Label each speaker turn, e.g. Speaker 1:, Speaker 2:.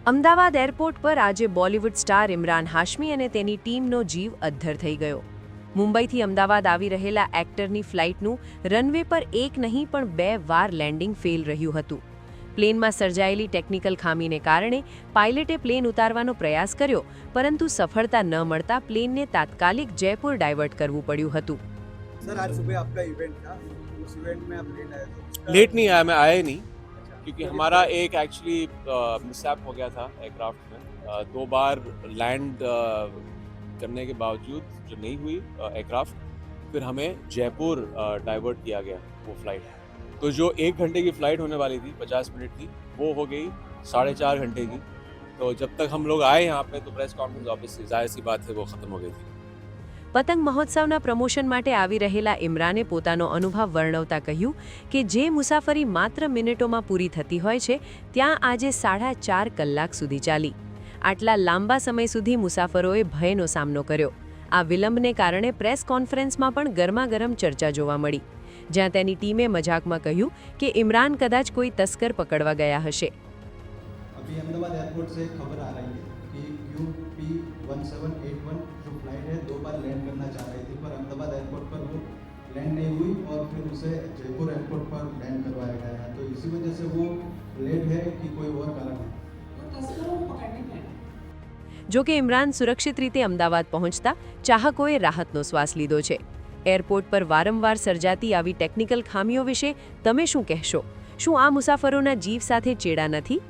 Speaker 1: Ahmedabad airport પર આજે Bollywood star Imran Hashmi અને તેની ટીમનો જીવ અદ્ધર થઈ ગયો. મુંબઈથી અમદાવાદ આવી રહેલા એક્ટરની ફ્લાઇટનું રનવે પર એક નહીં પણ 2 વાર લેન્ડિંગ ફેલ રહ્યું હતું. પ્લેનમાં સર્જાયેલી ટેકનિકલ ખામીને કારણે પાયલટે પ્લેન ઉતારવાનો પ્રયાસ કર્યો, પરંતુ સફળતા ન મળતા પ્લેનને તાત્કાલિક જયપુર ડાયવર્ટ કરવું પડ્યું હતું.
Speaker 2: सर आज सुबह आपका इवेंट था, उस इवेंट में आप लेट आए थे.
Speaker 3: लेट नहीं आया, मैं आया ही नहीं क्योंकि हमारा एक एक्चुअली मिसहैप हो गया था एयरक्राफ्ट में. 2 बार लैंड करने के बावजूद जो नहीं हुई एयरक्राफ्ट, फिर हमें जयपुर डाइवर्ट किया गया वो फ्लाइट. तो जो 1 घंटे की फ़्लाइट होने वाली थी, 50 मिनट की, वो हो गई 4.5 घंटे की. तो जब तक हम लोग आए यहाँ पे तो प्रेस कॉन्फ्रेंस ऑब्वियसली जाहिर सी बात है वो ख़त्म हो गई थी.
Speaker 1: પતંગ મહોત્સવના પ્રમોશન માટે આવી રહેલા ઇમરાને પોતાનો અનુભવ વર્ણવતા કહ્યું કે જે મુસાફરી માત્ર મિનિટોમાં પૂરી થતી હોય છે, ત્યાં આજે 4.5 કલાક સુધી ચાલી. આટલા લાંબા સમય સુધી મુસાફરોએ ભયનો સામનો કર્યો. આ વિલંબને કારણે પ્રેસ કોન્ફરન્સમાં પણ ગરમાગરમ ચર્ચા જોવા મળી, જ્યાં તેની ટીમે મજાકમાં કહ્યું કે ઇમરાન કદાચ કોઈ તસ્કર પકડવા ગયા હશે.
Speaker 4: अभी अहमदाबाद एयरपोर्ट से खबर आ रही है कि QP1781 जो फ्लाइट है 2 बार लैंड करना चाह रही थी, पर अहमदाबाद एयरपोर्ट पर वो लैंड नहीं हुई और फिर उसे जयपुर एयरपोर्ट पर लैंड करवाया गया है. तो इसी वजह से वो लेट है कि कोई और कारण है.
Speaker 1: જો કે ઇમરાન સુરક્ષિત રીતે અમદાવાદ પહોંચતા ચાહકોએ રાહતનો શ્વાસ લીધો છે. એરપોર્ટ પર વારંવાર સર્જાતી આવી ટેકનિકલ ખામીઓ વિશે તમે શું કહેશો? શું આ મુસાફરોના જીવ સાથે ચેડા નથી?